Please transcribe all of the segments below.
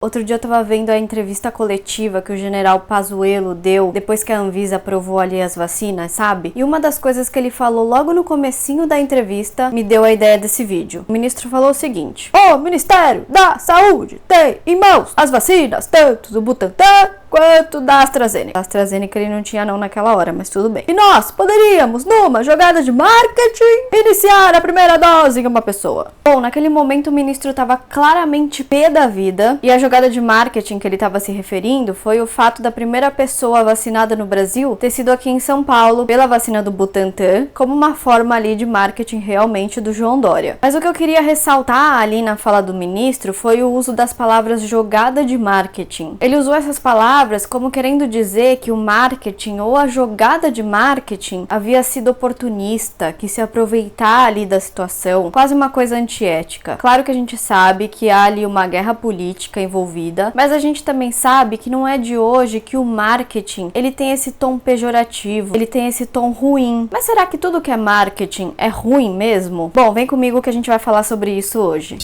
Outro dia eu tava vendo a entrevista coletiva que o general Pazuello deu depois que a Anvisa aprovou ali as vacinas, sabe? E uma das coisas que ele falou logo no comecinho da entrevista me deu a ideia desse vídeo. O ministro falou o seguinte: "O Ministério da Saúde tem em mãos as vacinas tanto do Butantan quanto da AstraZeneca." A AstraZeneca ele não tinha não naquela hora, mas tudo bem. "E nós poderíamos, numa jogada de marketing, iniciar a primeira dose em uma pessoa." Bom, naquele momento o ministro estava claramente pé da vida, e a jogada de marketing que ele estava se referindo foi o fato da primeira pessoa vacinada no Brasil ter sido aqui em São Paulo pela vacina do Butantan, como uma forma ali de marketing realmente do João Dória. Mas o que eu queria ressaltar ali na fala do ministro foi o uso das palavras jogada de marketing. Ele usou essas palavras como querendo dizer que o marketing ou a jogada de marketing havia sido oportunista, que se aproveitar ali da situação, quase uma coisa antiética. Claro que a gente sabe que há ali uma guerra política envolvida, mas a gente também sabe que não é de hoje que o marketing, ele tem esse tom pejorativo, ele tem esse tom ruim. Mas será que tudo que é marketing é ruim mesmo? Bom, vem comigo que a gente vai falar sobre isso hoje.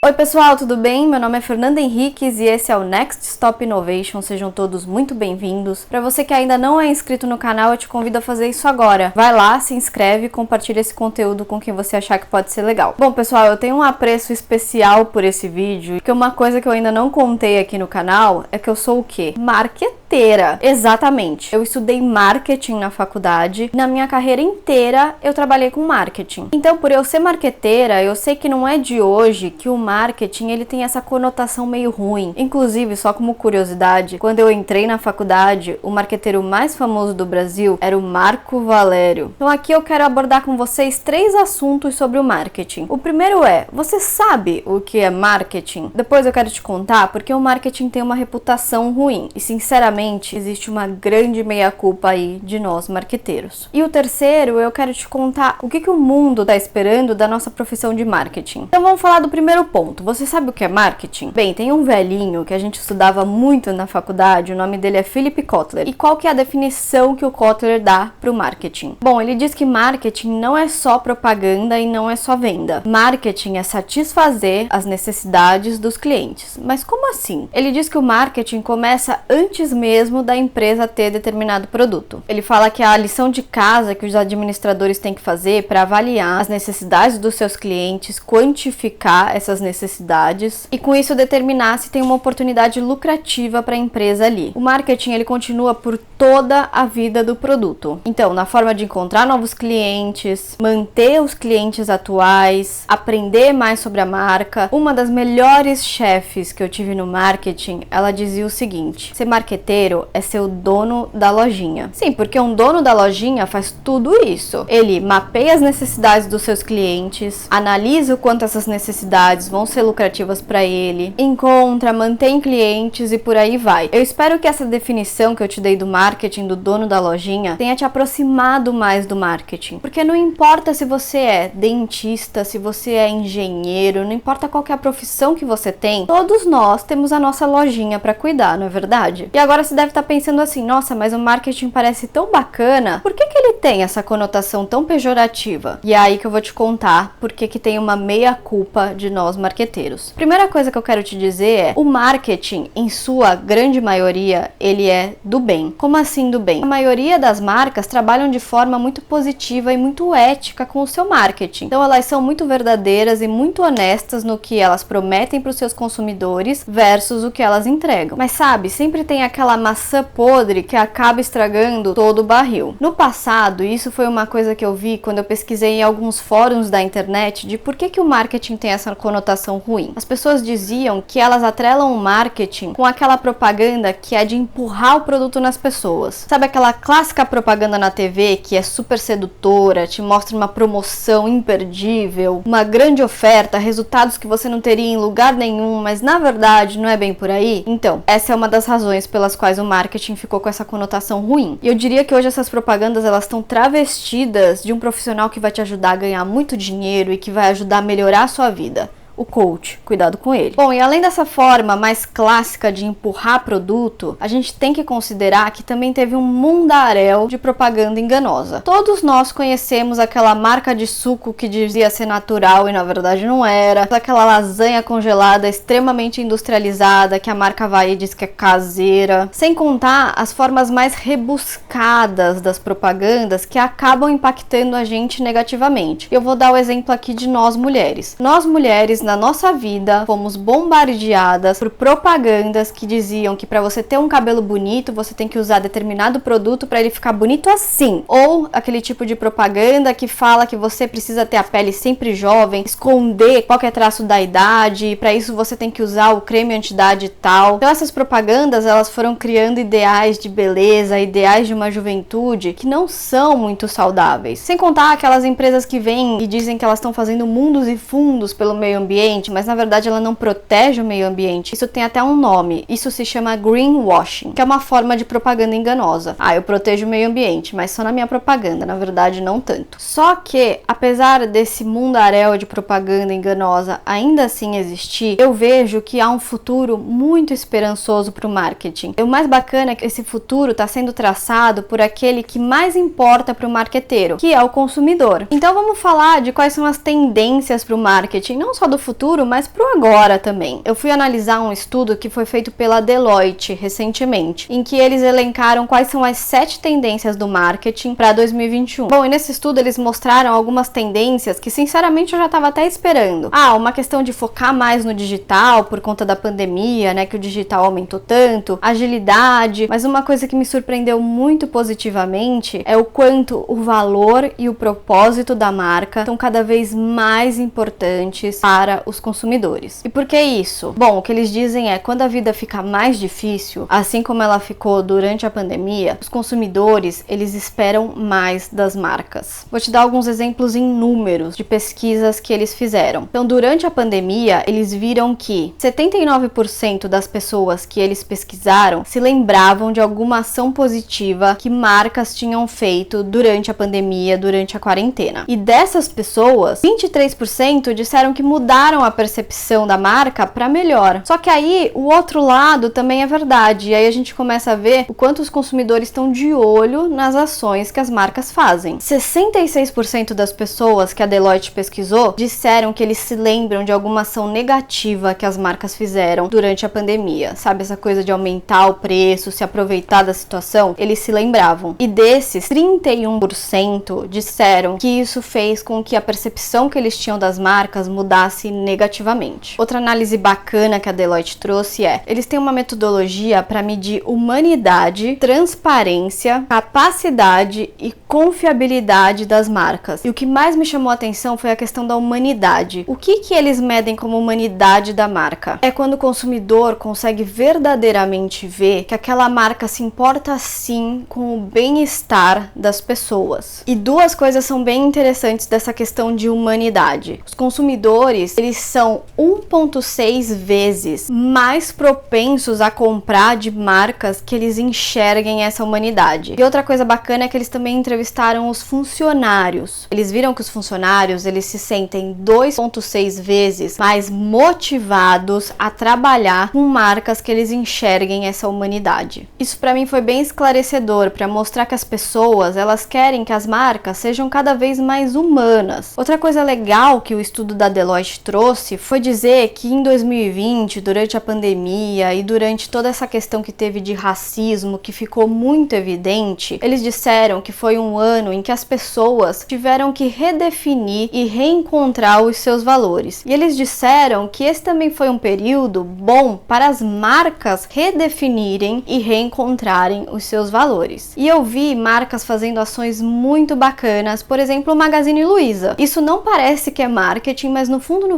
Oi pessoal, tudo bem? Meu nome é Fernanda Henriques e esse é o Next Stop Innovation. Sejam todos muito bem-vindos. Para você que ainda não é inscrito no canal, eu te convido a fazer isso agora. Vai lá, se inscreve e compartilha esse conteúdo com quem você achar que pode ser legal. Bom pessoal, eu tenho um apreço especial por esse vídeo, porque uma coisa que eu ainda não contei aqui no canal é que eu sou o quê? Marqueteira. Exatamente. Eu estudei marketing na faculdade e na minha carreira inteira eu trabalhei com marketing. Então, por eu ser marqueteira, eu sei que não é de hoje que o marketing ele tem essa conotação meio ruim. Inclusive, só como curiosidade, quando eu entrei na faculdade, o marqueteiro mais famoso do Brasil era o Marco Valério. Então aqui eu quero abordar com vocês 3 assuntos sobre o marketing. O primeiro é: você sabe o que é marketing? Depois eu quero te contar porque o marketing tem uma reputação ruim. E sinceramente, existe uma grande meia-culpa aí de nós marqueteiros. E o terceiro, eu quero te contar o que o mundo está esperando da nossa profissão de marketing. Então vamos falar do primeiro ponto. Você sabe o que é marketing? Bem, tem um velhinho que a gente estudava muito na faculdade, o nome dele é Philip Kotler. E qual que é a definição que o Kotler dá para o marketing? Bom, ele diz que marketing não é só propaganda e não é só venda. Marketing é satisfazer as necessidades dos clientes. Mas como assim? Ele diz que o marketing começa antes mesmo da empresa ter determinado produto. Ele fala que a lição de casa que os administradores têm que fazer para avaliar as necessidades dos seus clientes, quantificar essas necessidades e com isso determinar se tem uma oportunidade lucrativa para a empresa ali. O marketing ele continua por toda a vida do produto. Então, na forma de encontrar novos clientes, manter os clientes atuais, aprender mais sobre a marca. Uma das melhores chefes que eu tive no marketing, ela dizia o seguinte: ser marqueteiro é ser o dono da lojinha. Sim, porque um dono da lojinha faz tudo isso. Ele mapeia as necessidades dos seus clientes, analisa o quanto essas necessidades vão ser lucrativas para ele, encontra, mantém clientes e por aí vai. Eu espero que essa definição que eu te dei do marketing, do dono da lojinha, tenha te aproximado mais do marketing. Porque não importa se você é dentista, se você é engenheiro, não importa qual que é a profissão que você tem, todos nós temos a nossa lojinha para cuidar, não é verdade? E agora você deve estar pensando assim: nossa, mas o marketing parece tão bacana, por que ele tem essa conotação tão pejorativa? E é aí que eu vou te contar por que tem uma meia-culpa de nós marqueteiros. Primeira coisa que eu quero te dizer é: o marketing, em sua grande maioria, ele é do bem. Como assim do bem? A maioria das marcas trabalham de forma muito positiva e muito ética com o seu marketing. Então elas são muito verdadeiras e muito honestas no que elas prometem para os seus consumidores versus o que elas entregam. Mas sabe, sempre tem aquela maçã podre que acaba estragando todo o barril. No passado, isso foi uma coisa que eu vi quando eu pesquisei em alguns fóruns da internet de por que o marketing tem essa conotação ruim. As pessoas diziam que elas atrelam o marketing com aquela propaganda que é de empurrar o produto nas pessoas. Sabe aquela clássica propaganda na TV que é super sedutora, te mostra uma promoção imperdível, uma grande oferta, resultados que você não teria em lugar nenhum, mas na verdade não é bem por aí? Então, essa é uma das razões pelas quais o marketing ficou com essa conotação ruim. E eu diria que hoje essas propagandas elas estão travestidas de um profissional que vai te ajudar a ganhar muito dinheiro e que vai ajudar a melhorar a sua vida. o coach, cuidado com ele. Bom, e além dessa forma mais clássica de empurrar produto, a gente tem que considerar que também teve um mundaréu de propaganda enganosa. Todos nós conhecemos aquela marca de suco que dizia ser natural e na verdade não era, aquela lasanha congelada extremamente industrializada que a marca vai e diz que é caseira, sem contar as formas mais rebuscadas das propagandas que acabam impactando a gente negativamente. Eu vou dar o exemplo aqui de nós mulheres. Nós mulheres, na nossa vida, fomos bombardeadas por propagandas que diziam que para você ter um cabelo bonito, você tem que usar determinado produto para ele ficar bonito assim. Ou aquele tipo de propaganda que fala que você precisa ter a pele sempre jovem, esconder qualquer traço da idade, e para isso você tem que usar o creme anti-idade tal. Então essas propagandas, elas foram criando ideais de beleza, ideais de uma juventude que não são muito saudáveis. Sem contar aquelas empresas que vêm e dizem que elas estão fazendo mundos e fundos pelo meio ambiente, mas na verdade ela não protege o meio ambiente. Isso tem até um nome. Isso se chama greenwashing, que é uma forma de propaganda enganosa. Ah, eu protejo o meio ambiente, mas só na minha propaganda, na verdade não tanto. Só que, apesar desse mundaréu de propaganda enganosa ainda assim existir, eu vejo que há um futuro muito esperançoso para o marketing. E o mais bacana é que esse futuro está sendo traçado por aquele que mais importa para o marqueteiro, que é o consumidor. Então vamos falar de quais são as tendências para o marketing, não só do futuro, mas para o agora também. Eu fui analisar um estudo que foi feito pela Deloitte recentemente, em que eles elencaram quais são as 7 tendências do marketing para 2021. Bom, e nesse estudo eles mostraram algumas tendências que sinceramente eu já estava até esperando. Uma questão de focar mais no digital por conta da pandemia, né, que o digital aumentou tanto, agilidade, mas uma coisa que me surpreendeu muito positivamente é o quanto o valor e o propósito da marca estão cada vez mais importantes para os consumidores. E por que isso? Bom, o que eles dizem é, quando a vida fica mais difícil, assim como ela ficou durante a pandemia, os consumidores, eles esperam mais das marcas. Vou te dar alguns exemplos em números de pesquisas que eles fizeram. Então, durante a pandemia, eles viram que 79% das pessoas que eles pesquisaram se lembravam de alguma ação positiva que marcas tinham feito durante a pandemia, durante a quarentena. E dessas pessoas, 23% disseram que mudaram a percepção da marca para melhor. Só que aí, o outro lado também é verdade. E aí a gente começa a ver o quanto os consumidores estão de olho nas ações que as marcas fazem. 66% das pessoas que a Deloitte pesquisou disseram que eles se lembram de alguma ação negativa que as marcas fizeram durante a pandemia. Sabe, essa coisa de aumentar o preço, se aproveitar da situação? Eles se lembravam. E desses, 31% disseram que isso fez com que a percepção que eles tinham das marcas mudasse negativamente. Outra análise bacana que a Deloitte trouxe é, eles têm uma metodologia para medir humanidade, transparência, capacidade e confiabilidade das marcas. E o que mais me chamou a atenção foi a questão da humanidade. O que eles medem como humanidade da marca? É quando o consumidor consegue verdadeiramente ver que aquela marca se importa sim com o bem-estar das pessoas. E duas coisas são bem interessantes dessa questão de humanidade. Os consumidores, eles são 1,6 vezes mais propensos a comprar de marcas que eles enxerguem essa humanidade. E outra coisa bacana é que eles também entrevistaram os funcionários. Eles viram que os funcionários, eles se sentem 2,6 vezes mais motivados a trabalhar com marcas que eles enxerguem essa humanidade. Isso para mim foi bem esclarecedor para mostrar que as pessoas, elas querem que as marcas sejam cada vez mais humanas. Outra coisa legal que o estudo da Deloitte trouxe foi dizer que em 2020, durante a pandemia e durante toda essa questão que teve de racismo, que ficou muito evidente, eles disseram que foi um ano em que as pessoas tiveram que redefinir e reencontrar os seus valores. E eles disseram que esse também foi um período bom para as marcas redefinirem e reencontrarem os seus valores. E eu vi marcas fazendo ações muito bacanas, por exemplo, o Magazine Luiza. Isso não parece que é marketing, mas no fundo,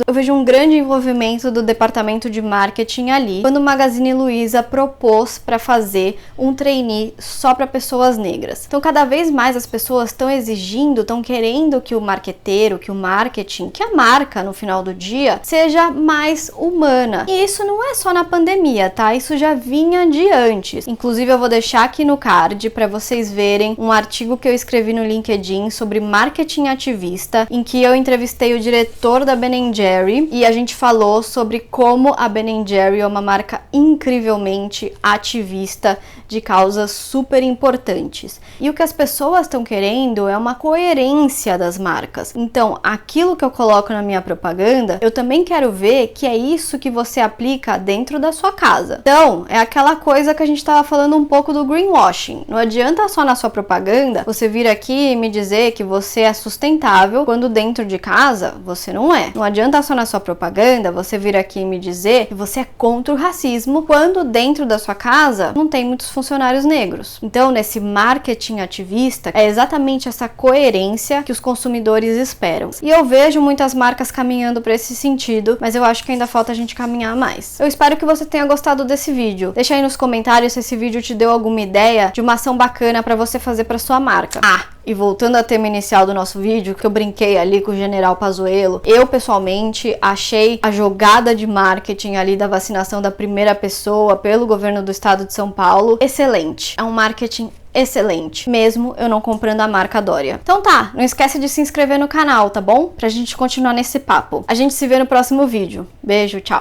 eu vejo um grande envolvimento do departamento de marketing ali, quando o Magazine Luiza propôs para fazer um trainee só para pessoas negras. Então, cada vez mais as pessoas estão exigindo, estão querendo que o marqueteiro, que o marketing, que a marca, no final do dia, seja mais humana. E isso não é só na pandemia, tá? Isso já vinha de antes. Inclusive, eu vou deixar aqui no card para vocês verem um artigo que eu escrevi no LinkedIn sobre marketing ativista, em que eu entrevistei o diretor da Ben & Jerry e a gente falou sobre como a Ben & Jerry é uma marca incrivelmente ativista de causas super importantes. E o que as pessoas estão querendo é uma coerência das marcas. Então, aquilo que eu coloco na minha propaganda, eu também quero ver que é isso que você aplica dentro da sua casa. Então, é aquela coisa que a gente estava falando um pouco do greenwashing. Não adianta só na sua propaganda você vir aqui e me dizer que você é sustentável quando dentro de casa você não é. Não adianta só na sua propaganda você vir aqui e me dizer que você é contra o racismo quando dentro da sua casa não tem muitos funcionários negros. Então, nesse marketing ativista, é exatamente essa coerência que os consumidores esperam. E eu vejo muitas marcas caminhando para esse sentido, mas eu acho que ainda falta a gente caminhar mais. Eu espero que você tenha gostado desse vídeo. Deixa aí nos comentários se esse vídeo te deu alguma ideia de uma ação bacana para você fazer para sua marca. E voltando ao tema inicial do nosso vídeo, que eu brinquei ali com o General Pazuello, eu pessoalmente achei a jogada de marketing ali da vacinação da primeira pessoa pelo governo do estado de São Paulo excelente. É um marketing excelente, mesmo eu não comprando a marca Dória. Então tá, não esquece de se inscrever no canal, tá bom? Pra gente continuar nesse papo. A gente se vê no próximo vídeo. Beijo, tchau!